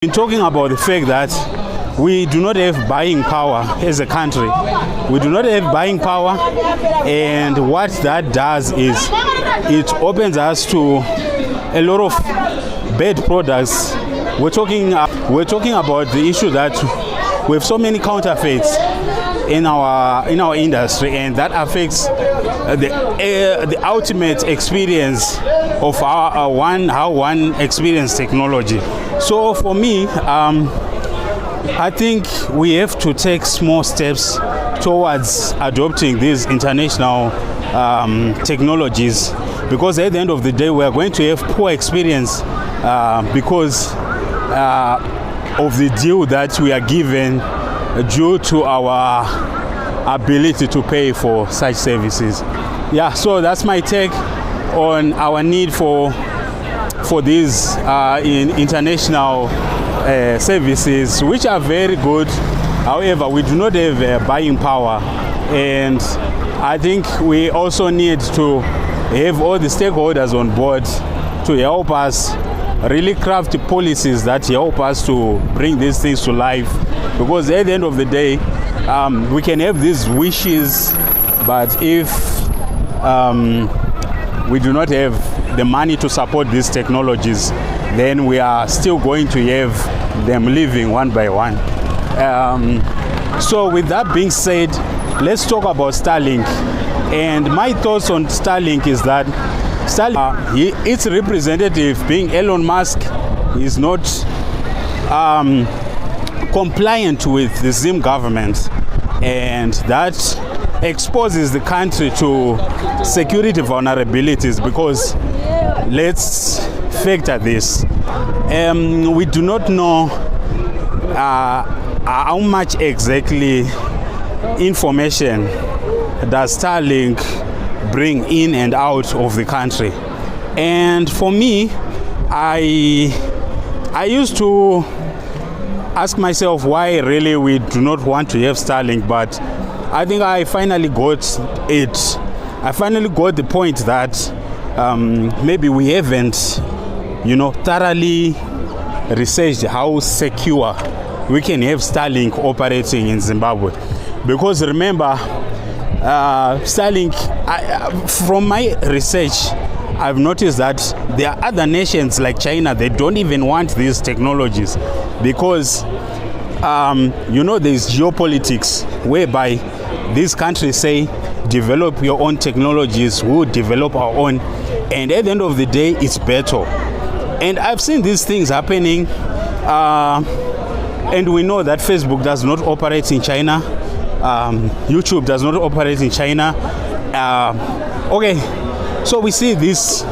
Been talking about the fact that we do not have buying power as a country. We do not have buying power, and what that does is it opens us to a lot of bad products. We're talking about the issue that we have so many counterfeits in our industry, and that affects the ultimate experience of how one experience technology. So for me, I think we have to take small steps towards adopting these international technologies, because at the end of the day we are going to have poor experience because of the deal that we are given due to our ability to pay for such services. Yeah, so that's my take on our need for these in international services, which are very good. However, we do not have buying power, and I think we also need to have all the stakeholders on board to help us really craft policies that help us to bring these things to life, because at the end of the day we can have these wishes, but if we do not have the money to support these technologies, then we are still going to have them living one by one. So with that being said, let's talk about Starlink. And my thoughts on Starlink is that Starlink, its representative being Elon Musk, is not compliant with the Zim government, and that exposes the country to security vulnerabilities, because let's factor this. We do not know how much exactly information does Starlink bring in and out of the country. And for me, I used to ask myself why really we do not want to have Starlink, but I think I finally got it. I finally got the point that maybe we haven't, thoroughly researched how secure we can have Starlink operating in Zimbabwe. Because remember, Starlink, from my research, I've noticed that there are other nations like China, they don't even want these technologies, because there's geopolitics, whereby these countries say develop your own technologies, we'll develop our own, and at the end of the day it's better. And I've seen these things happening, and we know that Facebook does not operate in China, YouTube does not operate in China. So we see this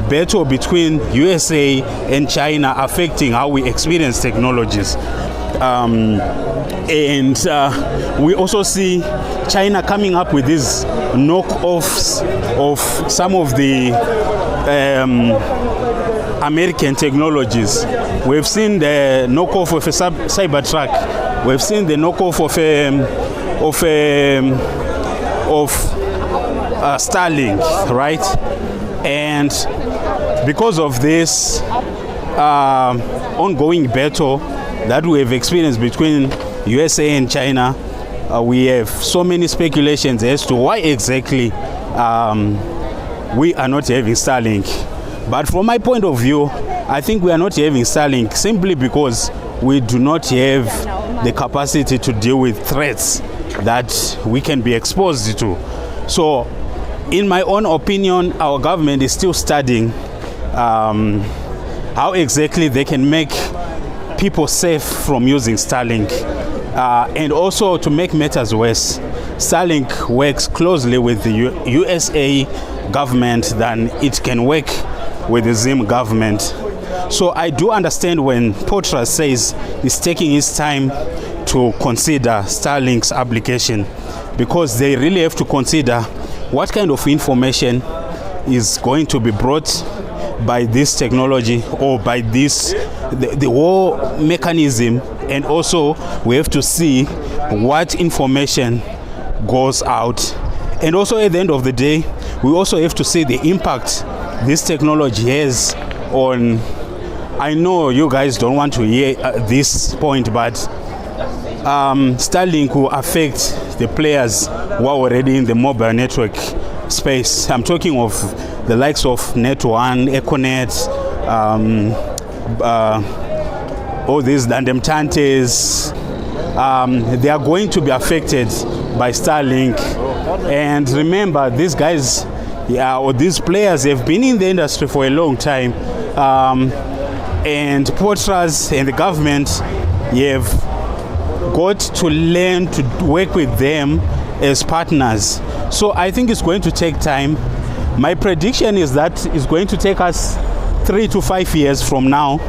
battle between USA and China affecting how we experience technologies. And we also see China coming up with these knockoffs of some of the American technologies. We've seen the knockoff of a Cybertruck. We've seen the knockoff of Starlink, right? And because of this ongoing battle that we have experienced between USA and China, we have so many speculations as to why exactly we are not having Starlink. But from my point of view, I think we are not having Starlink simply because we do not have the capacity to deal with threats that we can be exposed to. So in my own opinion, our government is still studying how exactly they can make people safe from using Starlink. And also, to make matters worse, Starlink works closely with the USA government than it can work with the Zim government. So I do understand when Potra says he's taking his time to consider Starlink's application, because they really have to consider what kind of information is going to be brought by this technology or by this the whole mechanism, and also we have to see what information goes out. And also at the end of the day, we also have to see the impact this technology has on I know you guys don't want to hear this point, but Starlink will affect the players who are already in the mobile network space. I'm talking of the likes of Net1, Econet, all these Dandemtantes. They are going to be affected by Starlink. And remember, these guys, or these players have been in the industry for a long time. And Portras and the government have got to learn to work with them as partners. So I think it's going to take time. My prediction is that it's going to take us 3 to 5 years from now